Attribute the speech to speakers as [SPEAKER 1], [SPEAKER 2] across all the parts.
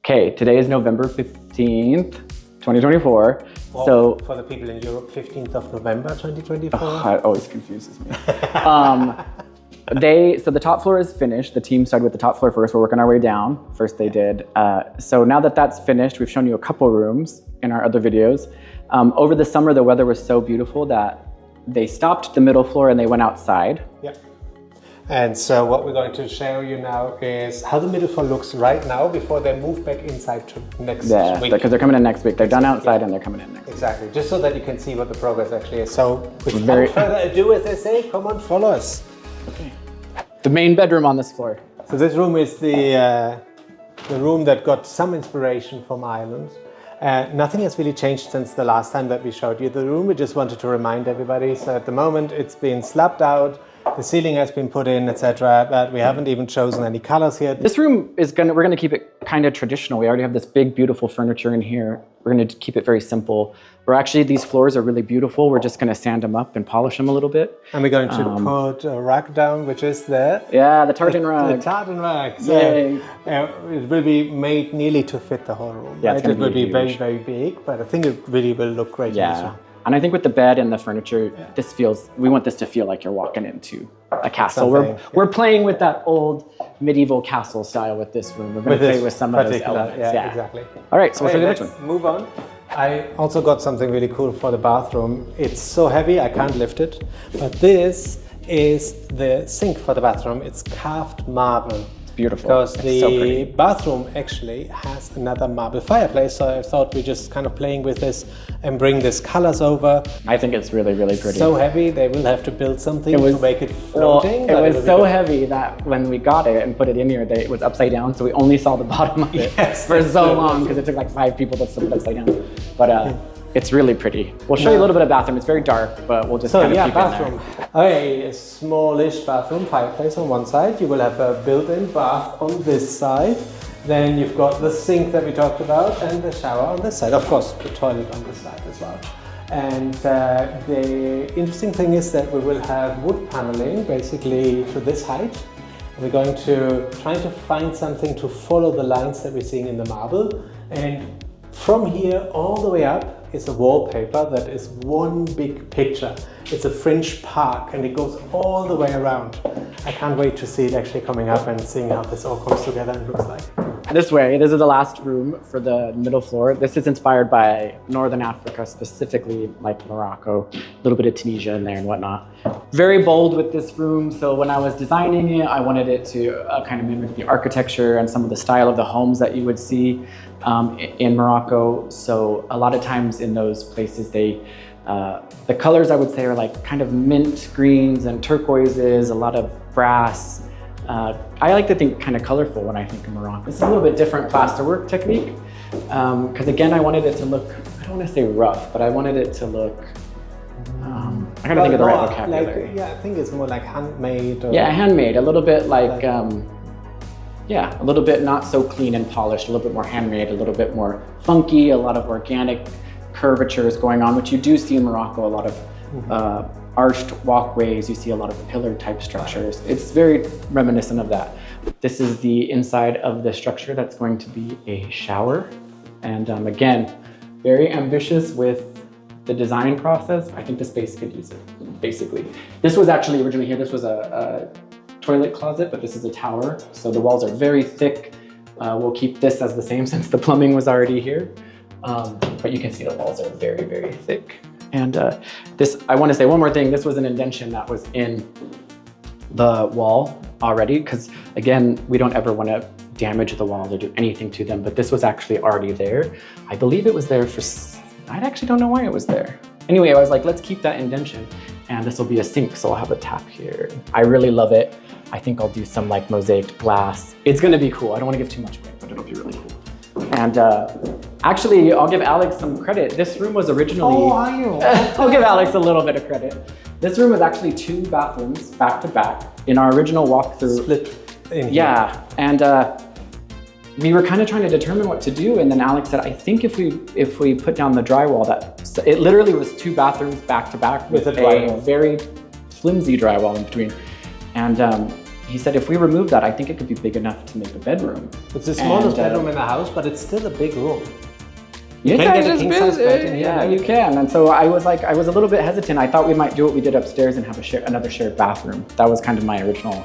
[SPEAKER 1] Okay, today is November 15th, 2024.
[SPEAKER 2] Well,
[SPEAKER 1] so
[SPEAKER 2] for the people in Europe, 15th of November 2024.
[SPEAKER 1] That always confuses me. So the top floor is finished. The team started with the top floor first. We're working our way down. First they did. So now that that's finished, we've shown you a couple rooms in our other videos. Over the summer, the weather was so beautiful that they stopped the middle floor and they went outside.
[SPEAKER 2] Yeah. And so what we're going to show you now is how the middle floor looks right now before they move back inside to next week.
[SPEAKER 1] Because they're coming in next week. They're done outside and they're coming in next week.
[SPEAKER 2] Exactly, just so that you can see what the progress actually is. So without further ado, as they say, come on, follow us.
[SPEAKER 1] Okay. The main bedroom on this floor.
[SPEAKER 2] So this room is the room that got some inspiration from Ireland. Nothing has really changed since the last time that we showed you the room. We just wanted to remind everybody. So at the moment it's been slabbed out. The ceiling has been put in, etc., but we haven't even chosen any colors here.
[SPEAKER 1] This room is we're gonna keep it kind of traditional. We already have this big, beautiful furniture in here. We're gonna keep it very simple. These floors are really beautiful. We're just gonna sand them up and polish them a little bit.
[SPEAKER 2] And we're going to put a rug down, which is the
[SPEAKER 1] tartan rug.
[SPEAKER 2] The tartan rug. So, it will be made nearly to fit the whole room.
[SPEAKER 1] Yeah,
[SPEAKER 2] right? It will be very, very big, but I think it really will look great.
[SPEAKER 1] Yeah. And I think with the bed and the furniture, we want this to feel like you're walking into a castle. We're playing with that old medieval castle style with this room. We're going to play with some of those elements.
[SPEAKER 2] Yeah, exactly.
[SPEAKER 1] All right, so we'll show you the next one.
[SPEAKER 2] Move on. I also got something really cool for the bathroom. It's so heavy, I can't lift it. But this is the sink for the bathroom. It's carved marble.
[SPEAKER 1] Beautiful.
[SPEAKER 2] Because the bathroom actually has another marble fireplace, so I thought we're just kind of playing with this and bring this colors over.
[SPEAKER 1] I think it's really, really pretty.
[SPEAKER 2] So heavy, they will have to build something to make it floating.
[SPEAKER 1] Well, it was so heavy that when we got it and put it in here, it was upside down, so we only saw the bottom of it for so long because it took like 5 people to flip it upside down. But it's really pretty. We'll show you a little bit of bathroom. It's very dark, but we'll just kind of keep
[SPEAKER 2] bathroom.
[SPEAKER 1] it in there.
[SPEAKER 2] A smallish bathroom, fireplace on one side. You will have a built-in bath on this side. Then you've got the sink that we talked about and the shower on this side. Of course, the toilet on this side as well. And the interesting thing is that we will have wood paneling basically to this height. We're going to try to find something to follow the lines that we're seeing in the marble. And from here all the way up is a wallpaper that is one big picture. It's a French park and it goes all the way around. I can't wait to see it actually coming up and seeing how this all comes together and looks like.
[SPEAKER 1] This is the last room for the middle floor. This is inspired by Northern Africa, specifically like Morocco, a little bit of Tunisia in there and whatnot. Very bold with this room. So when I was designing it, I wanted it to kind of mimic the architecture and some of the style of the homes that you would see in Morocco. So a lot of times in those places, the colors I would say are like kind of mint greens and turquoises, a lot of brass. I like to think kind of colorful when I think of Morocco. It's a little bit different plasterwork technique because again, I wanted it to look, I don't want to say rough, but I wanted it to look, I gotta think of the right vocabulary.
[SPEAKER 2] I think it's more like handmade.
[SPEAKER 1] Handmade, a little bit like a little bit not so clean and polished, a little bit more handmade, a little bit more funky, a lot of organic curvatures going on, which you do see in Morocco, a lot of arched walkways, you see a lot of pillar type structures. It's very reminiscent of that. This is the inside of the structure that's going to be a shower. And again, very ambitious with the design process. I think the space could use it, basically. This was actually originally here, this was a toilet closet, but this is a tower. So the walls are very thick. We'll keep this as the same since the plumbing was already here. But you can see the walls are very, very thick. And I want to say one more thing. This was an indentation that was in the wall already, because again, we don't ever want to damage the walls or do anything to them, but this was actually already there. I believe it was there I actually don't know why it was there. Anyway, I was like, let's keep that indentation, and this will be a sink, so I'll have a tap here. I really love it. I think I'll do some like mosaic glass. It's gonna be cool. I don't want to give too much away, but it'll be really cool. And actually, I'll give Alex some credit. This room was originally...
[SPEAKER 2] Oh, are you?
[SPEAKER 1] I'll give Alex a little bit of credit. This room was actually 2 bathrooms back to back in our original walkthrough.
[SPEAKER 2] Split in here.
[SPEAKER 1] Yeah, and we were kind of trying to determine what to do, and then Alex said, I think if we put down the drywall, it literally was 2 bathrooms back to back with a very flimsy drywall in between. And he said if we remove that, I think it could be big enough to make a bedroom.
[SPEAKER 2] It's the smallest bedroom in the house, but it's still a big room.
[SPEAKER 1] You
[SPEAKER 2] can
[SPEAKER 1] can
[SPEAKER 2] get a
[SPEAKER 1] just
[SPEAKER 2] king-size bed in here,
[SPEAKER 1] yeah,
[SPEAKER 2] maybe.
[SPEAKER 1] you can. And so I was a little bit hesitant. I thought we might do what we did upstairs and have another shared bathroom. That was kind of my original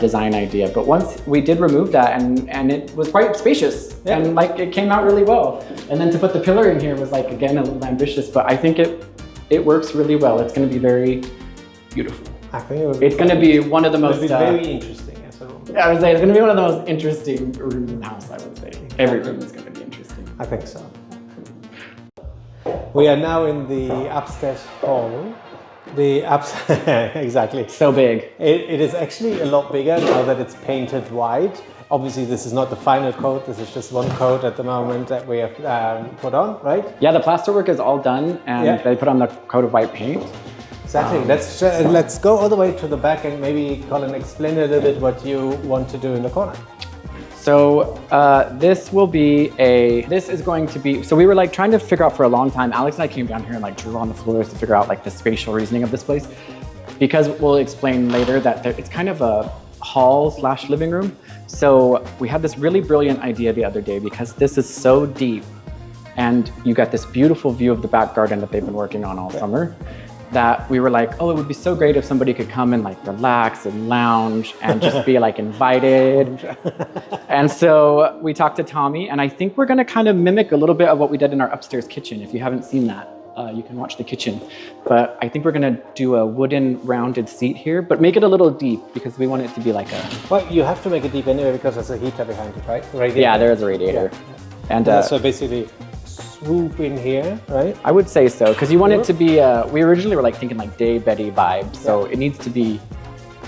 [SPEAKER 1] design idea. But once we did remove that, and it was quite spacious, and like it came out really well. And then to put the pillar in here was like, again, a little ambitious, but I think it works really well. It's going to be very beautiful.
[SPEAKER 2] I think
[SPEAKER 1] it's going to be one of the most
[SPEAKER 2] very interesting as a room.
[SPEAKER 1] Yeah, I would say it's going to be one of the most interesting rooms in the house. I would say every room is going to be interesting.
[SPEAKER 2] I think so. We are now in the upstairs hall. Exactly.
[SPEAKER 1] So big.
[SPEAKER 2] It is actually a lot bigger now that it's painted white. Obviously, this is not the final coat. This is just one coat at the moment that we have put on, right?
[SPEAKER 1] Yeah, the plasterwork is all done, and they put on the coat of white paint.
[SPEAKER 2] Exactly. Let's go all the way to the back and maybe, Colin, explain a little bit what you want to do in the corner.
[SPEAKER 1] So this is going to be, so we were like trying to figure out for a long time. Alex and I came down here and like drew on the floors to figure out like the spatial reasoning of this place, because we'll explain later that it's kind of a hall/living room. So we had this really brilliant idea the other day, because this is so deep and you got this beautiful view of the back garden that they've been working on all summer, that we were like, oh, it would be so great if somebody could come and like relax and lounge and just be like invited. And so we talked to Tommy, and I think we're gonna kind of mimic a little bit of what we did in our upstairs kitchen. If you haven't seen that, you can watch the kitchen. But I think we're gonna do a wooden rounded seat here, but make it a little deep because we want it to be like a...
[SPEAKER 2] Well, you have to make it deep anyway because there's a heater behind it, right? Radiator.
[SPEAKER 1] Yeah, there is a radiator.
[SPEAKER 2] Yeah. And so basically, swoop in here, right?
[SPEAKER 1] I would say so, because you want it to be, we originally were like thinking like day beddy vibes, so it needs to be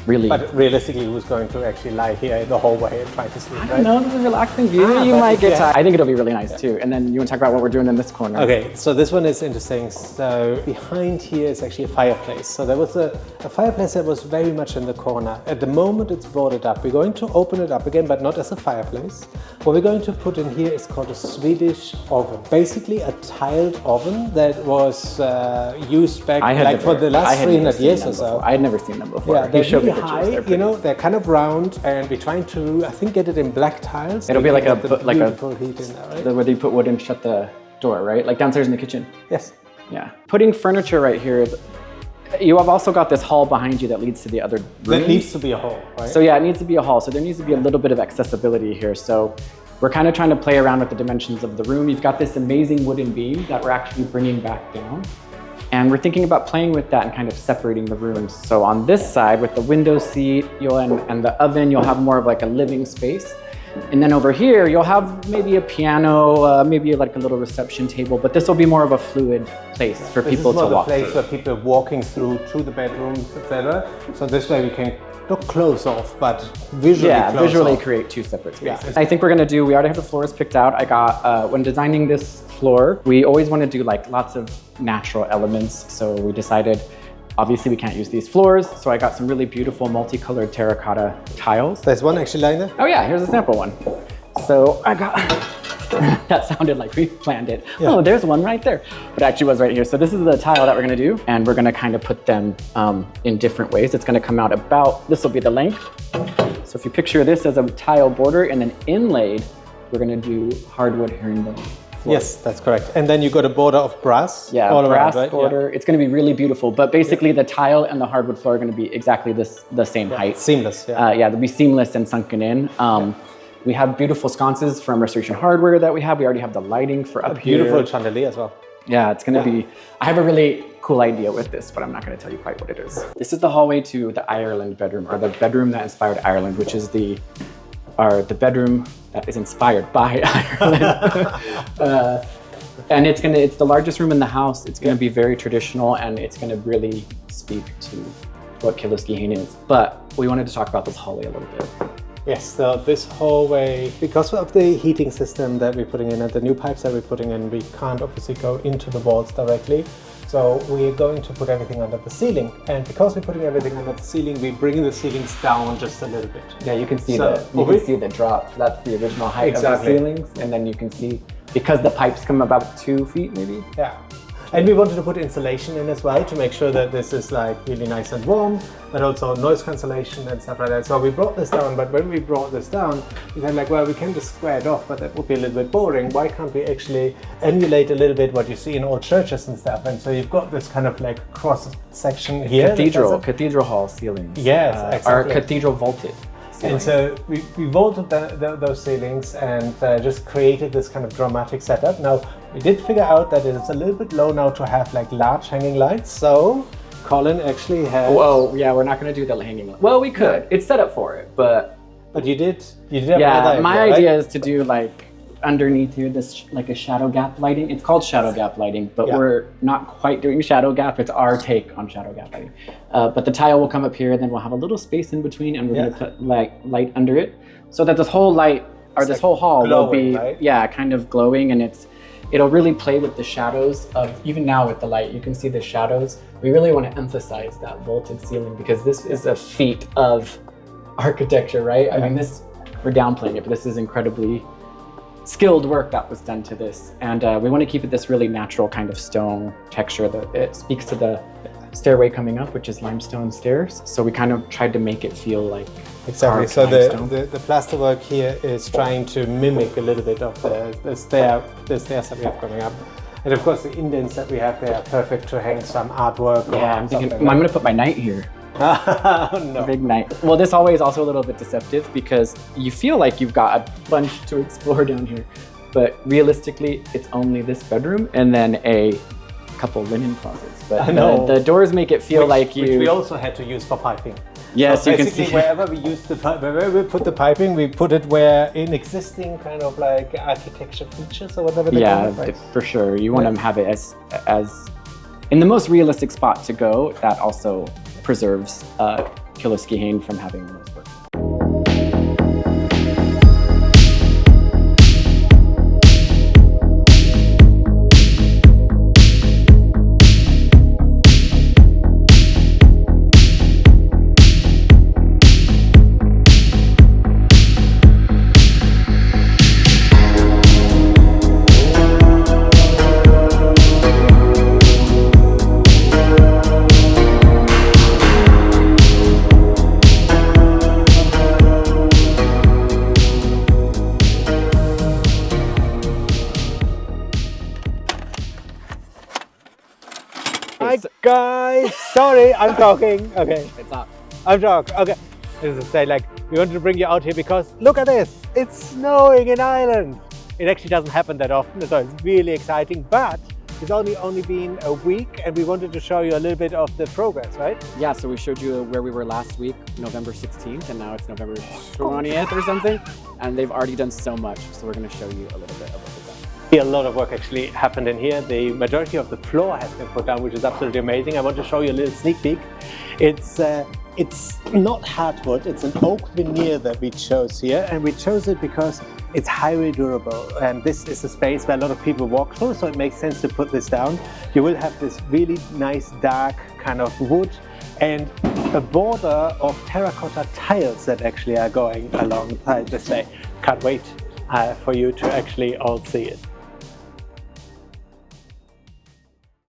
[SPEAKER 1] really...
[SPEAKER 2] But realistically, who's going to actually lie here in the hallway and try to sleep, right?
[SPEAKER 1] I don't know, this is a relaxing view. You might get tired. I think it'll be really nice too. And then you want to talk about what we're doing in this corner.
[SPEAKER 2] Okay, so this one is interesting. So behind here is actually a fireplace. So there was a fireplace that was very much in the corner. At the moment it's boarded up. We're going to open it up again, but not as a fireplace. What we're going to put in here is called a Swedish oven. Basically a tiled oven that was used back like for the last 300 years or so.
[SPEAKER 1] I had never seen them before.
[SPEAKER 2] Yeah, they're really high, you know, they're kind of round, and we're trying to, I think, get it in black tiles.
[SPEAKER 1] It'll be like a
[SPEAKER 2] heat in there, right?
[SPEAKER 1] where you put wood and shut the door, right? Like downstairs in the kitchen.
[SPEAKER 2] Yes.
[SPEAKER 1] Yeah. Putting furniture right here is, you have also got this hall behind you that leads to the other rooms.
[SPEAKER 2] That needs to be a hall, right?
[SPEAKER 1] So yeah, it needs to be a hall. So there needs to be a little bit of accessibility here. So we're kind of trying to play around with the dimensions of the room. You've got this amazing wooden beam that we're actually bringing back down. And we're thinking about playing with that and kind of separating the rooms. So on this side with the window seat and the oven, you'll have more of like a living space. And then over here, you'll have maybe a piano, maybe like a little reception table, but this will be more of a fluid place for people to walk through.
[SPEAKER 2] This is more the place where people are walking through to the bedrooms, etc. So this way we can not close off, but visually
[SPEAKER 1] create two separate spaces. Yeah. I think we already have the floors picked out. I got, when designing this floor, we always want to do like lots of natural elements. So we decided, obviously we can't use these floors. So I got some really beautiful multicolored terracotta tiles.
[SPEAKER 2] There's one actually lying there?
[SPEAKER 1] Oh yeah, here's a sample one. So I got, that sounded like we planned it. Yeah. Oh, there's one right there. But it actually was right here. So this is the tile that we're gonna do, and we're gonna kind of put them in different ways. It's gonna come out about, this will be the length. So if you picture this as a tile border and then inlaid, we're gonna do hardwood herringbone.
[SPEAKER 2] Yes, that's correct. And then you got a border of brass.
[SPEAKER 1] Yeah,
[SPEAKER 2] all
[SPEAKER 1] brass
[SPEAKER 2] around, right?
[SPEAKER 1] border. Yeah. It's going to be really beautiful. But basically, the tile and the hardwood floor are going to be exactly the same height.
[SPEAKER 2] Seamless.
[SPEAKER 1] Yeah, they'll be seamless and sunken in. We have beautiful sconces from Restoration Hardware that we have. We already have the lighting for up here.
[SPEAKER 2] Beautiful chandelier as well.
[SPEAKER 1] Yeah, it's going to be. I have a really cool idea with this, but I'm not going to tell you quite what it is. This is the hallway to the Ireland bedroom, or the bedroom that inspired Ireland, which is the bedroom that is inspired by Ireland. And it's the largest room in the house. It's gonna be very traditional, and it's gonna really speak to what Killoskehane is. But we wanted to talk about this hallway a little bit.
[SPEAKER 2] Yes, so this hallway, because of the heating system that we're putting in and the new pipes that we're putting in, we can't obviously go into the walls directly. So we're going to put everything under the ceiling. And because we're putting everything under the ceiling, we bring the ceilings down just a little bit.
[SPEAKER 1] Yeah, you can see the drop. That's the original height of the ceilings. And then you can see, because the pipes come about 2 feet maybe.
[SPEAKER 2] Yeah. And we wanted to put insulation in as well to make sure that this is like really nice and warm, but also noise cancellation and stuff like that. So we brought this down, but when we brought this down, we said like, well, we can just square it off, but that would be a little bit boring. Why can't we actually emulate a little bit what you see in old churches and stuff? And so you've got this kind of like cross section here.
[SPEAKER 1] Cathedral hall ceilings.
[SPEAKER 2] Yes, exactly.
[SPEAKER 1] Are cathedral vaulted.
[SPEAKER 2] And so we vaulted those ceilings and just created this kind of dramatic setup. Now, we did figure out that it's a little bit low now to have like large hanging lights. So Colin actually has...
[SPEAKER 1] Oh, yeah, we're not going to do the hanging light. Well, we could. Yeah. It's set up for it, but...
[SPEAKER 2] But you did have
[SPEAKER 1] yeah, my idea is to do like underneath here, this like a shadow gap lighting. It's called shadow gap lighting, but we're not quite doing shadow gap. It's our take on shadow gap lighting. But the tile will come up here, and then we'll have a little space in between, and we're going to put like light under it, so that this whole light or this whole hall will be kind of glowing, and it'll really play with the shadows of, even now with the light, you can see the shadows. We really want to emphasize that vaulted ceiling because this is a feat of architecture, right? I mean, we're downplaying it, but this is incredibly skilled work that was done to this, and we want to keep it this really natural kind of stone texture that it speaks to the stairway coming up, which is limestone stairs. So we kind of tried to make it feel like
[SPEAKER 2] exactly. So the plasterwork here is trying to mimic a little bit of the stairs that we have coming up, and of course the indents that we have there are perfect to hang some artwork.
[SPEAKER 1] Yeah, I'm thinking I'm going to put my knight here.
[SPEAKER 2] No.
[SPEAKER 1] Big night. Well, this hallway is also a little bit deceptive because you feel like you've got a bunch to explore down here, but realistically, it's only this bedroom and then a couple linen closets. But I know the doors make it feel which
[SPEAKER 2] we also had to use for piping.
[SPEAKER 1] Yes,
[SPEAKER 2] so
[SPEAKER 1] you can see
[SPEAKER 2] wherever we use wherever we put the piping, we put it where in existing kind of like architecture features or whatever.
[SPEAKER 1] For sure. You want to have it as in the most realistic spot to go. That also preserves Killoskehane from having the most work.
[SPEAKER 2] Hi guys, sorry, I'm talking. Okay,
[SPEAKER 1] it's up.
[SPEAKER 2] I'm talking. Okay, this is say like we wanted to bring you out here because look at this. It's snowing in Ireland. It actually doesn't happen that often, so it's really exciting. But it's only been a week, and we wanted to show you a little bit of the progress, right?
[SPEAKER 1] Yeah. So we showed you where we were last week, November 16th, and now it's November 20th or something, and they've already done so much. So we're going to show you a little bit of what they've done.
[SPEAKER 2] A lot of work actually happened in here. The majority of the floor has been put down, which is absolutely amazing. I want to show you a little sneak peek. It's not hardwood, it's an oak veneer that we chose here, and we chose it because it's highly durable, and this is a space where a lot of people walk through, so it makes sense to put this down. You will have this really nice dark kind of wood and a border of terracotta tiles that actually are going alongside this way. Can't wait for you to actually all see it.